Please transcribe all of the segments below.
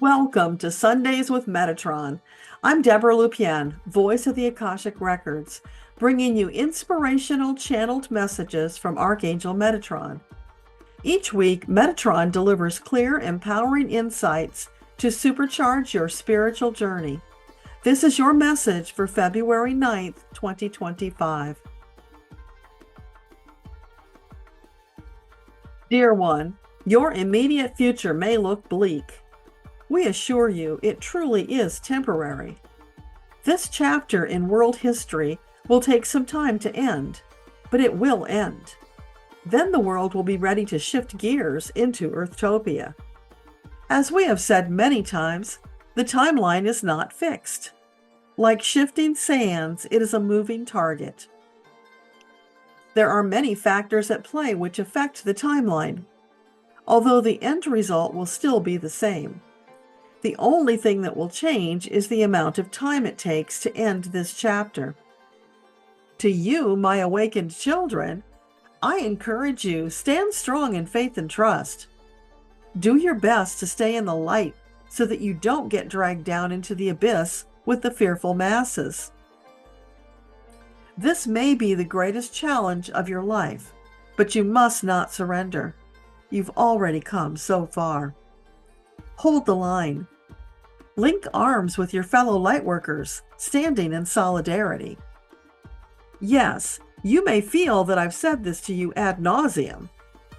Welcome to Sundays with Metatron. I'm Deborah Lupien, voice of the Akashic Records, bringing you inspirational channeled messages from Archangel Metatron. Each week, Metatron delivers clear, empowering insights to supercharge your spiritual journey. This is your message for February 9th, 2025. Dear one, your immediate future may look bleak. We assure you it truly is temporary. This chapter in world history will take some time to end, but it will end. Then the world will be ready to shift gears into Earthtopia. As we have said many times, the timeline is not fixed. Like shifting sands, it is a moving target. There are many factors at play which affect the timeline, although the end result will still be the same. The only thing that will change is the amount of time it takes to end this chapter. To you, my awakened children, I encourage you, stand strong in faith and trust. Do your best to stay in the light so that you don't get dragged down into the abyss with the fearful masses. This may be the greatest challenge of your life, but you must not surrender. You've already come so far. Hold the line. Link arms with your fellow lightworkers, standing in solidarity. Yes, you may feel that I've said this to you ad nauseum.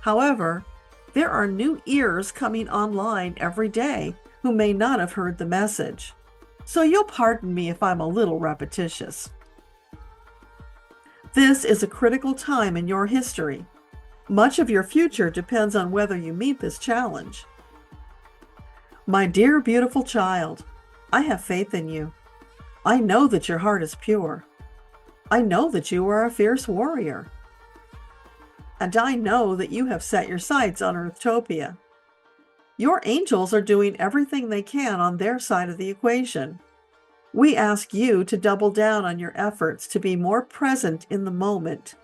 However, there are new ears coming online every day who may not have heard the message. So you'll pardon me if I'm a little repetitious. This is a critical time in your history. Much of your future depends on whether you meet this challenge. My dear, beautiful child, I have faith in you. I know that your heart is pure. I know that you are a fierce warrior. And I know that you have set your sights on Earthtopia. Your angels are doing everything they can on their side of the equation. We ask you to double down on your efforts to be more present in the moment,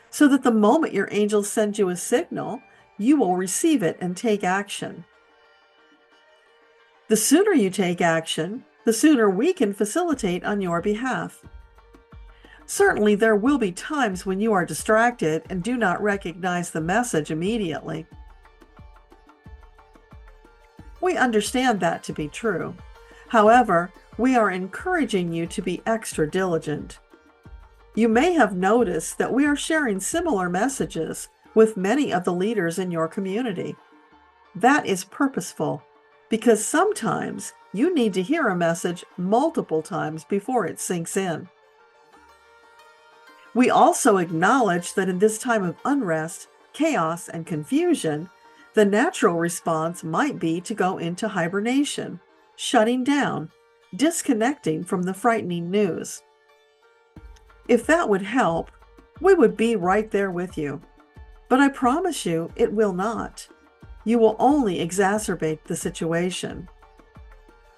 so that the moment your angels send you a signal, you will receive it and take action. The sooner you take action, the sooner we can facilitate on your behalf. Certainly, there will be times when you are distracted and do not recognize the message immediately. We understand that to be true. However, we are encouraging you to be extra diligent. You may have noticed that we are sharing similar messages with many of the leaders in your community. That is purposeful, because sometimes you need to hear a message multiple times before it sinks in. We also acknowledge that in this time of unrest, chaos, and confusion, the natural response might be to go into hibernation, shutting down, disconnecting from the frightening news. If that would help, we would be right there with you. But I promise you, it will not. You will only exacerbate the situation.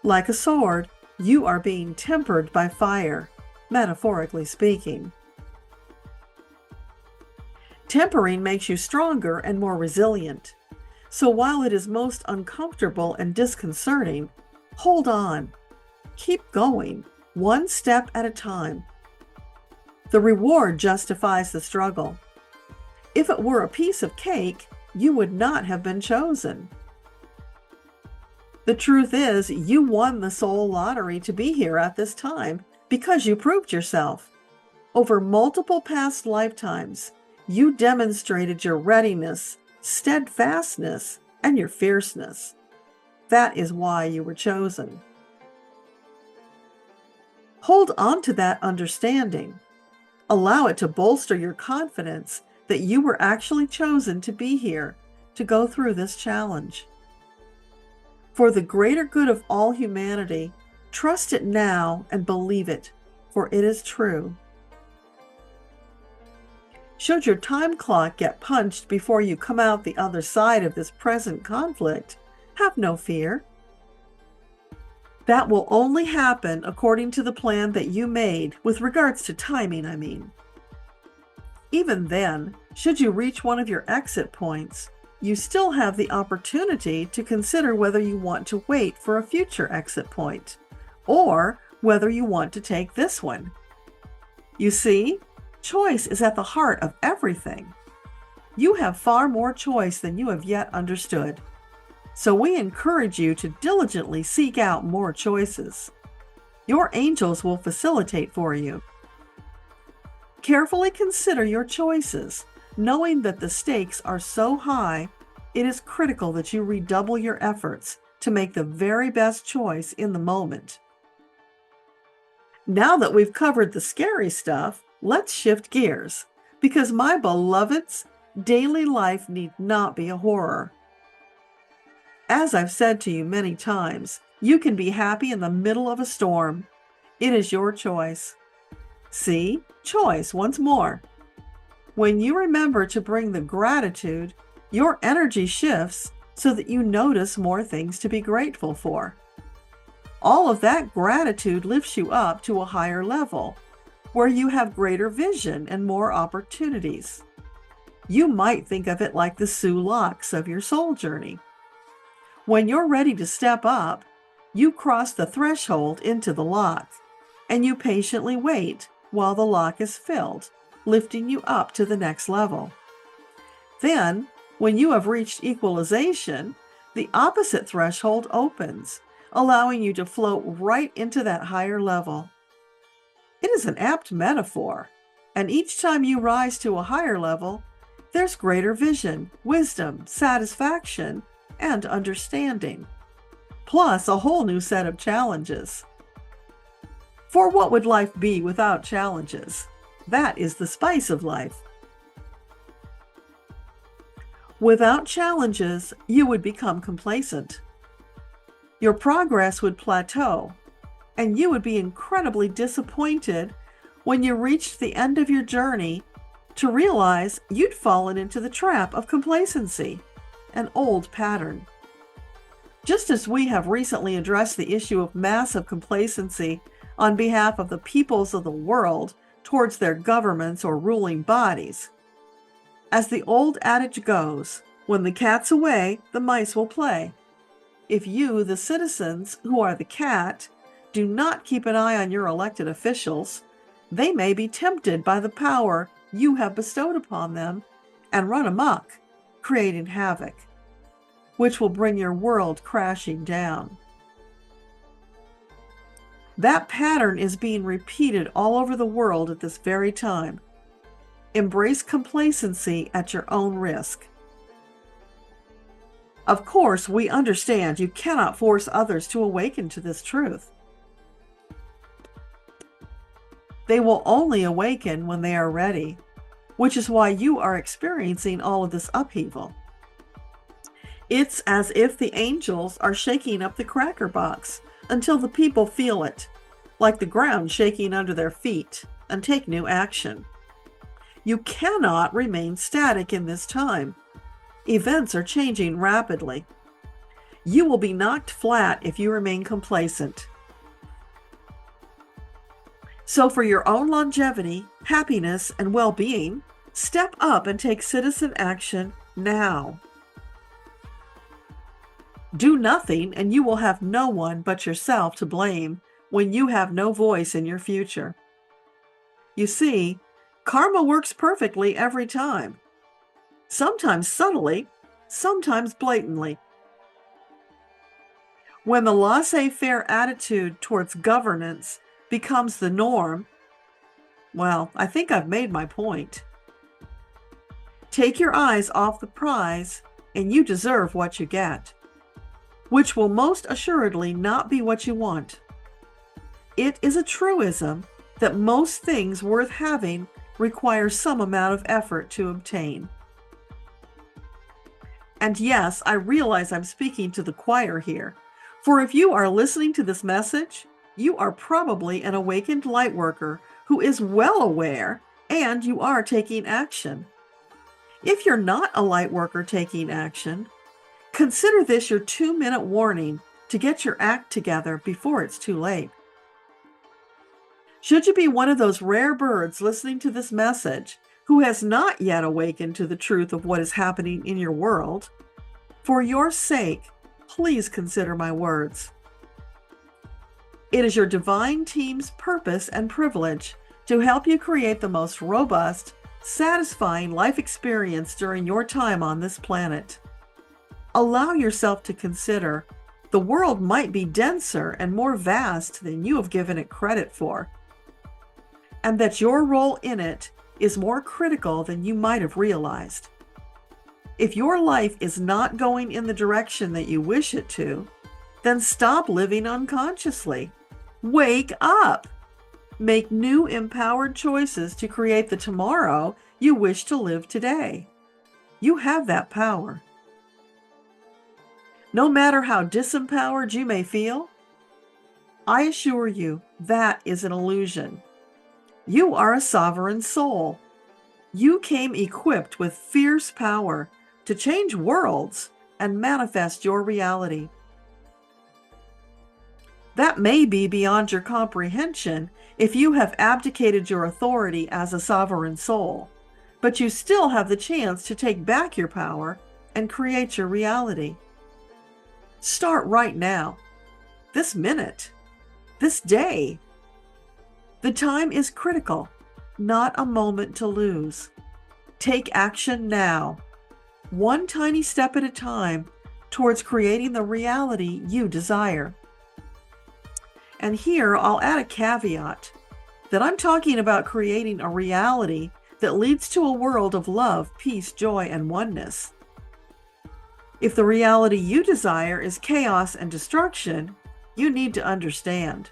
Like a sword, you are being tempered by fire, metaphorically speaking. Tempering makes you stronger and more resilient. So while it is most uncomfortable and disconcerting, hold on. Keep going, one step at a time. The reward justifies the struggle. If it were a piece of cake, you would not have been chosen. The truth is, you won the soul lottery to be here at this time because you proved yourself. Over multiple past lifetimes, you demonstrated your readiness, steadfastness, and your fierceness. That is why you were chosen. Hold on to that understanding. Allow it to bolster your confidence that you were actually chosen to be here to go through this challenge. For the greater good of all humanity, trust it now and believe it, for it is true. Should your time clock get punched before you come out the other side of this present conflict, have no fear. That will only happen according to the plan that you made, with regards to timing, I mean. Even then, should you reach one of your exit points, you still have the opportunity to consider whether you want to wait for a future exit point, or whether you want to take this one. You see, choice is at the heart of everything. You have far more choice than you have yet understood. So we encourage you to diligently seek out more choices. Your angels will facilitate for you. Carefully consider your choices, knowing that the stakes are so high, it is critical that you redouble your efforts to make the very best choice in the moment. Now that we've covered the scary stuff, let's shift gears, because my beloveds, daily life need not be a horror. As I've said to you many times, you can be happy in the middle of a storm. It is your choice. See, choice once more. When you remember to bring the gratitude, your energy shifts so that you notice more things to be grateful for. All of that gratitude lifts you up to a higher level, where you have greater vision and more opportunities. You might think of it like the Sioux locks of your soul journey. When you're ready to step up, you cross the threshold into the lock, and you patiently wait while the lock is filled, lifting you up to the next level. Then, when you have reached equalization, the opposite threshold opens, allowing you to float right into that higher level. It is an apt metaphor, and each time you rise to a higher level, there's greater vision, wisdom, satisfaction, and understanding, plus a whole new set of challenges. For what would life be without challenges? That is the spice of life. Without challenges, you would become complacent. Your progress would plateau, and you would be incredibly disappointed when you reached the end of your journey to realize you'd fallen into the trap of complacency, an old pattern. Just as we have recently addressed the issue of massive complacency on behalf of the peoples of the world towards their governments or ruling bodies, as the old adage goes, when the cat's away, the mice will play. If you, the citizens, who are the cat, do not keep an eye on your elected officials, they may be tempted by the power you have bestowed upon them and run amok, creating havoc, which will bring your world crashing down. That pattern is being repeated all over the world at this very time. Embrace complacency at your own risk. Of course, we understand you cannot force others to awaken to this truth. They will only awaken when they are ready, which is why you are experiencing all of this upheaval. It's as if the angels are shaking up the cracker box until the people feel it, like the ground shaking under their feet, and take new action. You cannot remain static in this time. Events are changing rapidly. You will be knocked flat if you remain complacent. So for your own longevity, happiness, and well-being, step up and take citizen action now. Do nothing and you will have no one but yourself to blame when you have no voice in your future. You see, karma works perfectly every time. Sometimes subtly, sometimes blatantly. When the laissez-faire attitude towards governance becomes the norm, well, I think I've made my point. Take your eyes off the prize and you deserve what you get, which will most assuredly not be what you want. It is a truism that most things worth having require some amount of effort to obtain. And yes, I realize I'm speaking to the choir here, for if you are listening to this message, you are probably an awakened light worker who is well aware and you are taking action. If you're not a light worker taking action, consider this your 2-minute warning to get your act together before it's too late. Should you be one of those rare birds listening to this message who has not yet awakened to the truth of what is happening in your world, for your sake, please consider my words. It is your divine team's purpose and privilege to help you create the most robust, satisfying life experience during your time on this planet. Allow yourself to consider the world might be denser and more vast than you have given it credit for, and that your role in it is more critical than you might have realized. If your life is not going in the direction that you wish it to, then stop living unconsciously. Wake up! Make new empowered choices to create the tomorrow you wish to live today. You have that power. No matter how disempowered you may feel, I assure you that is an illusion. You are a sovereign soul. You came equipped with fierce power to change worlds and manifest your reality. That may be beyond your comprehension if you have abdicated your authority as a sovereign soul, but you still have the chance to take back your power and create your reality. Start right now, this minute, this day. The time is critical, not a moment to lose. Take action now, one tiny step at a time towards creating the reality you desire. And here I'll add a caveat that I'm talking about creating a reality that leads to a world of love, peace, joy, and oneness. If the reality you desire is chaos and destruction, you need to understand.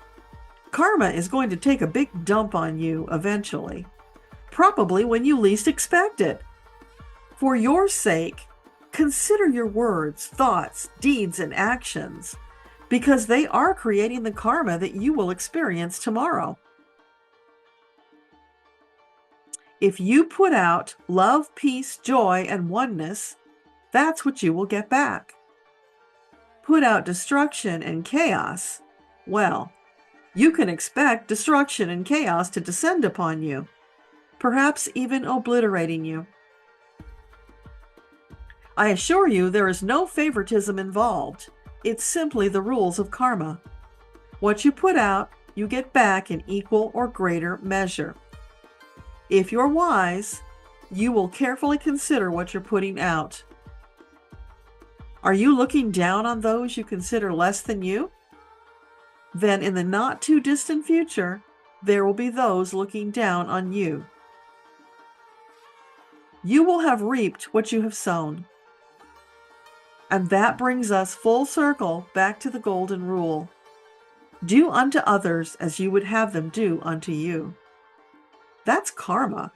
Karma is going to take a big dump on you eventually, probably when you least expect it. For your sake, consider your words, thoughts, deeds, and actions, because they are creating the karma that you will experience tomorrow. If you put out love, peace, joy, and oneness, that's what you will get back. Put out destruction and chaos, well, you can expect destruction and chaos to descend upon you, perhaps even obliterating you. I assure you there is no favoritism involved. It's simply the rules of karma. What you put out, you get back in equal or greater measure. If you're wise, you will carefully consider what you're putting out. Are you looking down on those you consider less than you? Then in the not too distant future, there will be those looking down on you. You will have reaped what you have sown. And that brings us full circle back to the golden rule. Do unto others as you would have them do unto you. That's karma.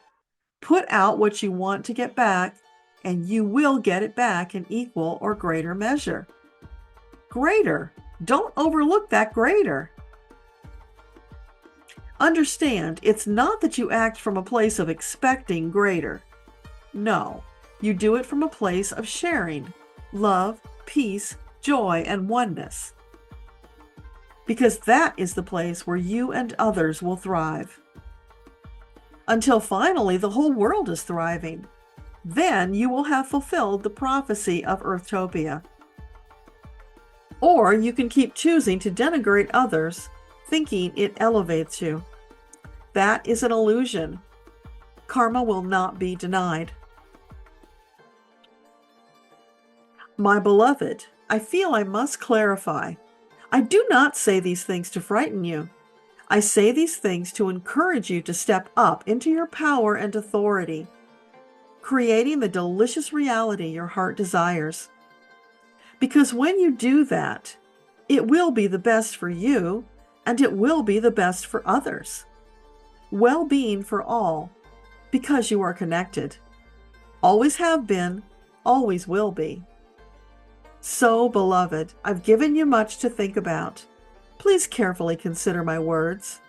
Put out what you want to get back, and you will get it back in equal or greater measure. Greater. Don't overlook that greater. Understand, it's not that you act from a place of expecting greater. No, you do it from a place of sharing love, peace, joy, and oneness. Because that is the place where you and others will thrive. Until finally the whole world is thriving. Then you will have fulfilled the prophecy of Earthtopia. Or you can keep choosing to denigrate others, thinking it elevates you. That is an illusion. Karma will not be denied. My beloved, I feel I must clarify. I do not say these things to frighten you. I say these things to encourage you to step up into your power and authority, creating the delicious reality your heart desires. Because when you do that, it will be the best for you, and it will be the best for others. Well-being for all, because you are connected. Always have been, always will be. So, beloved, I've given you much to think about. Please carefully consider my words.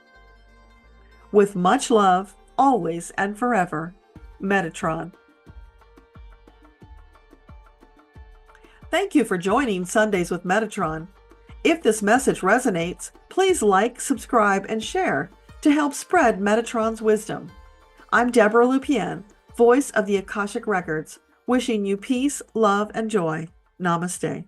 With much love, always and forever, Metatron. Thank you for joining Sundays with Metatron. If this message resonates, please like, subscribe, and share to help spread Metatron's wisdom. I'm Deborah Lupien, voice of the Akashic Records, wishing you peace, love, and joy. Namaste.